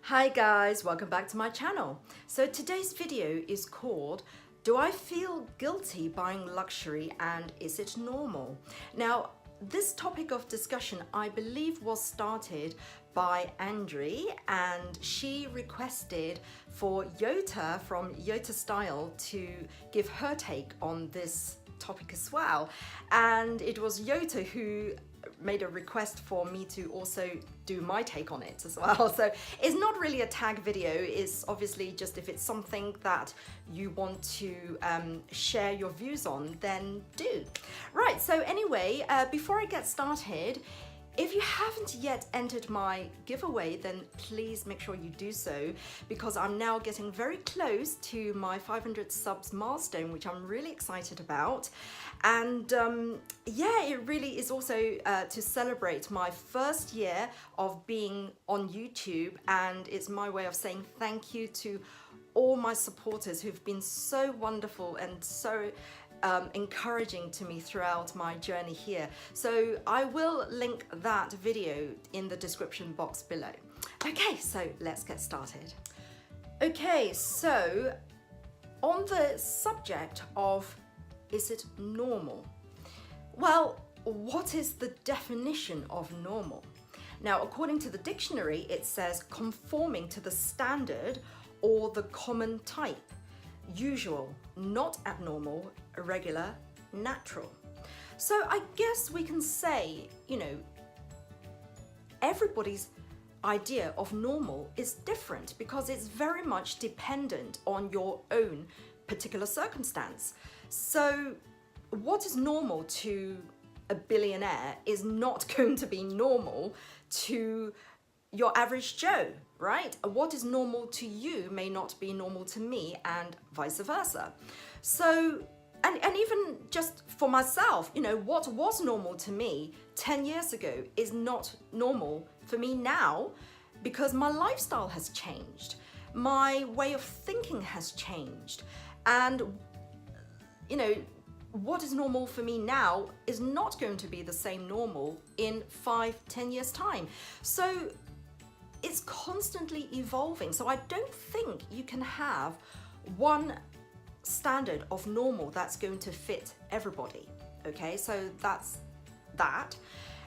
Hi guys, welcome back to my channel. So today's video is called Do I Feel Guilty Buying Luxury and Is It Normal? Now, this topic of discussion I believe was started by Andri, and she requested for Yota from Yotastyle to give her take on this topic as well. And it was Yota who made a request for me to also do my take on it as well. So it's not really a tag video, it's obviously just if it's something that you want to share your views on, then do. Right, so anyway, before I get started, if you haven't yet entered my giveaway, then please make sure you do so, because I'm now getting very close to my 500 subs milestone, which I'm really excited about. And yeah, it really is also to celebrate my first year of being on YouTube, and it's my way of saying thank you to all my supporters who've been so wonderful and so encouraging to me throughout my journey here. So I will link that video in the description box below. Okay, so let's get started. Okay, so on the subject of is it normal? Well, what is the definition of normal? Now, according to the dictionary, it says conforming to the standard or the common type. Usual, not abnormal, irregular, natural. So I guess we can say, you know, everybody's idea of normal is different because it's very much dependent on your own particular circumstance. So what is normal to a billionaire is not going to be normal to your average Joe, right? What is normal to you may not be normal to me, and vice versa. So, and even just for myself, you know, what was normal to me 10 years ago is not normal for me now, because my lifestyle has changed. My way of thinking has changed. And, you know, what is normal for me now is not going to be the same normal in 5-10 years time. So it's constantly evolving. So I don't think you can have one standard of normal that's going to fit everybody. Okay, so that's that.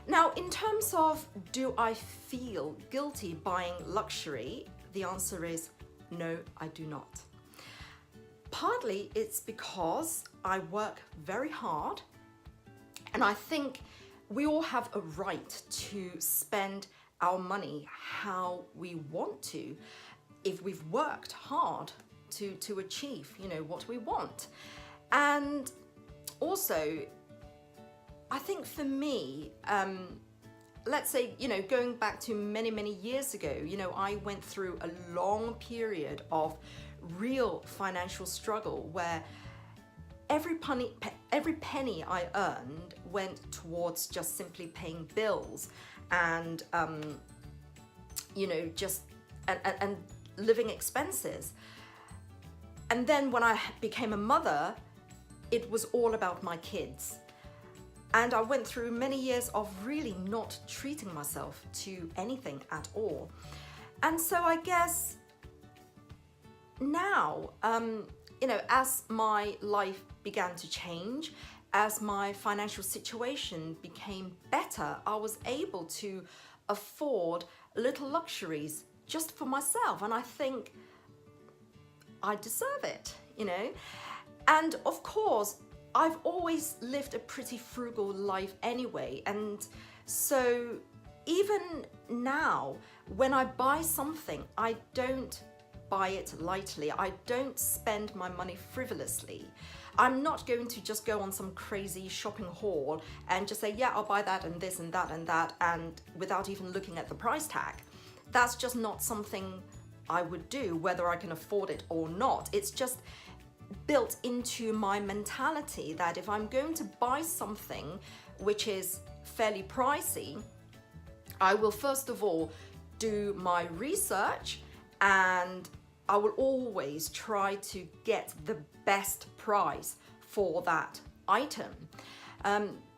Now, in terms of do I feel guilty buying luxury, the answer is no, I do not. Partly it's because I work very hard, and I think we all have a right to spend our money how we want to if we've worked hard to achieve, you know, what we want. And also, I think for me, let's say, you know, going back to many years ago, you know, I went through a long period of real financial struggle where every penny I earned went towards just simply paying bills and you know, just and living expenses. And then when I became a mother, it was all about my kids. And I went through many years of really not treating myself to anything at all. And so I guess now, you know, as my life began to change, as my financial situation became better, I was able to afford little luxuries just for myself. And I think I deserve it, you know. And of course, I've always lived a pretty frugal life anyway. And so even now, when I buy something, I don't buy it lightly. I don't spend my money frivolously. I'm not going to just go on some crazy shopping haul and just say, yeah, I'll buy that and this and that and that, and without even looking at the price tag. That's just not something I would do, whether I can afford it or not. It's just built into my mentality that if I'm going to buy something which is fairly pricey, I will first of all do my research, and I will always try to get the best price for that item.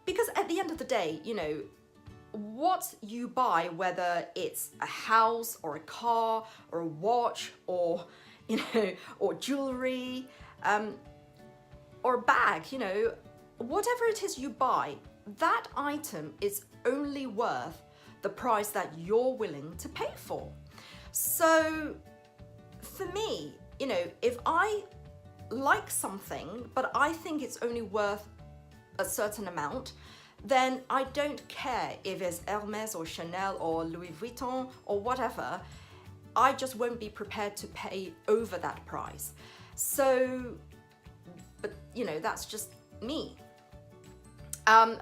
Because at the end of the day, you know, what you buy, whether it's a house or a car or a watch or, or jewelry, or a bag, whatever it is you buy, that item is only worth the price that you're willing to pay for. So for me, if I like something, but I think it's only worth a certain amount, then I don't care if it's Hermes or Chanel or Louis Vuitton or whatever. I just won't be prepared to pay over that price. So, but that's just me.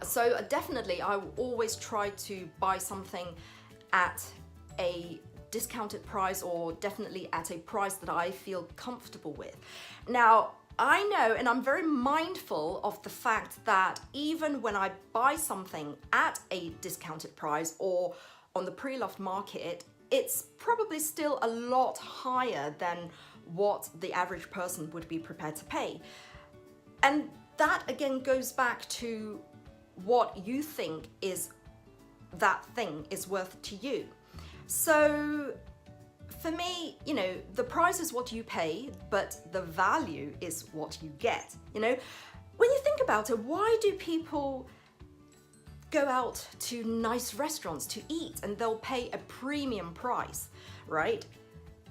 So definitely I will always try to buy something at a discounted price, or definitely at a price that I feel comfortable with. Now, I know, and I'm very mindful of the fact that even when I buy something at a discounted price or on the pre-loved market, it's probably still a lot higher than what the average person would be prepared to pay. And that again goes back to what you think is that thing is worth to you. So for me, the price is what you pay, but the value is what you get. When you think about it, why do people go out to nice restaurants to eat and they'll pay a premium price, right?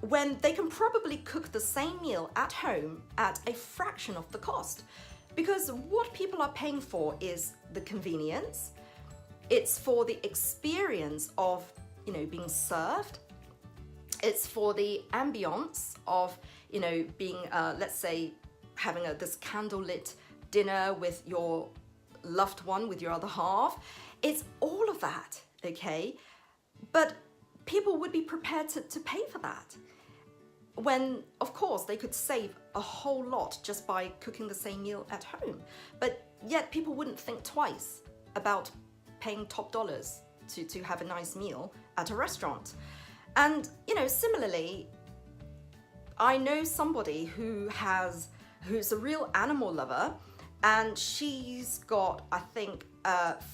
When they can probably cook the same meal at home at a fraction of the cost. Because what people are paying for is the convenience. It's for the experience of, being served. It's for the ambience of, being, let's say, having this candlelit dinner with your loved one, with your other half. It's all of that, okay? But people would be prepared to pay for that, when, of course, they could save a whole lot just by cooking the same meal at home. But yet people wouldn't think twice about paying top dollars to have a nice meal at a restaurant. And, similarly, I know somebody who's a real animal lover, and she's got, I think,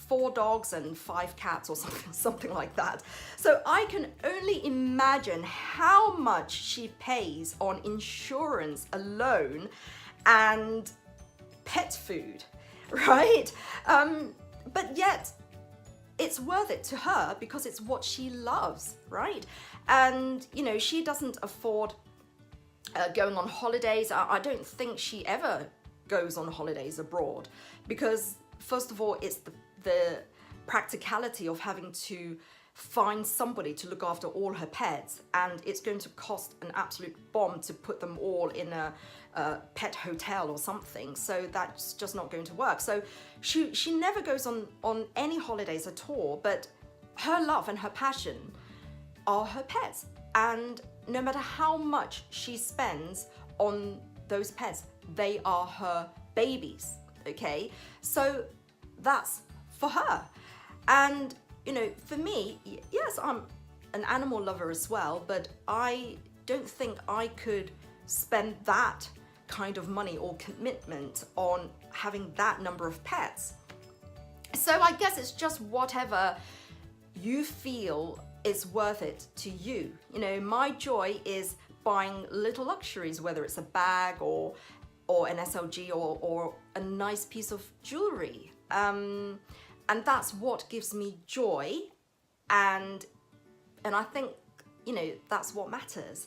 4 dogs and 5 cats or something like that. So I can only imagine how much she pays on insurance alone and pet food, right? But yet it's worth it to her because it's what she loves, right? And, she doesn't afford going on holidays. I don't think she ever goes on holidays abroad because, first of all, it's the practicality of having to find somebody to look after all her pets, and it's going to cost an absolute bomb to put them all in a pet hotel or something, so that's just not going to work. So she never goes on any holidays at all, but her love and her passion are her pets, and no matter how much she spends on those pets, they are her babies, okay? So that's for her. And, for me, yes, I'm an animal lover as well, but I don't think I could spend that kind of money or commitment on having that number of pets. So I guess it's just whatever you feel is worth it to you. My joy is buying little luxuries, whether it's a bag or an SLG or a nice piece of jewelry. And that's what gives me joy. And I think, that's what matters.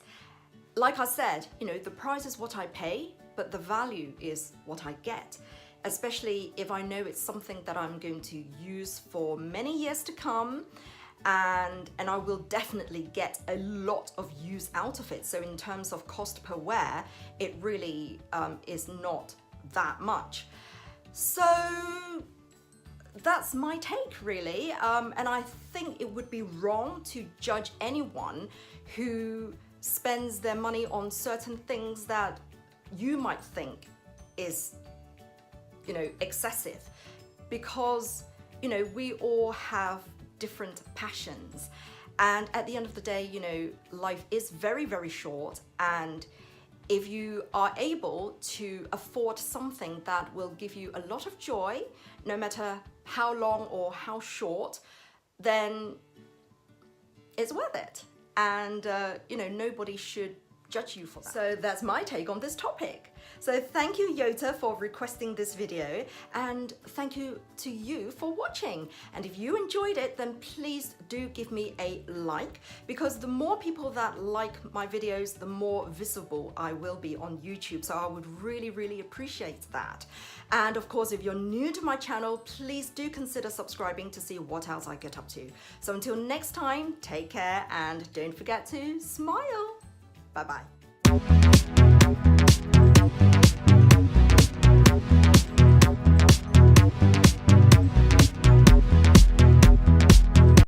Like I said, the price is what I pay, but the value is what I get. Especially if I know it's something that I'm going to use for many years to come. And I will definitely get a lot of use out of it. So in terms of cost per wear, it really is not that much. So that's my take, really. And I think it would be wrong to judge anyone who spends their money on certain things that you might think is, excessive. Because, we all have different passions, and at the end of the day, life is very, very short, and if you are able to afford something that will give you a lot of joy, no matter how long or how short, then it's worth it. And, you know, nobody should judge you for that. So that's my take on this topic. So thank you, Yota, for requesting this video, and thank you to you for watching. And if you enjoyed it, then please do give me a like, because the more people that like my videos, the more visible I will be on YouTube. So I would really, really appreciate that. And of course, if you're new to my channel, please do consider subscribing to see what else I get up to. So until next time, take care and don't forget to smile. Bye-bye.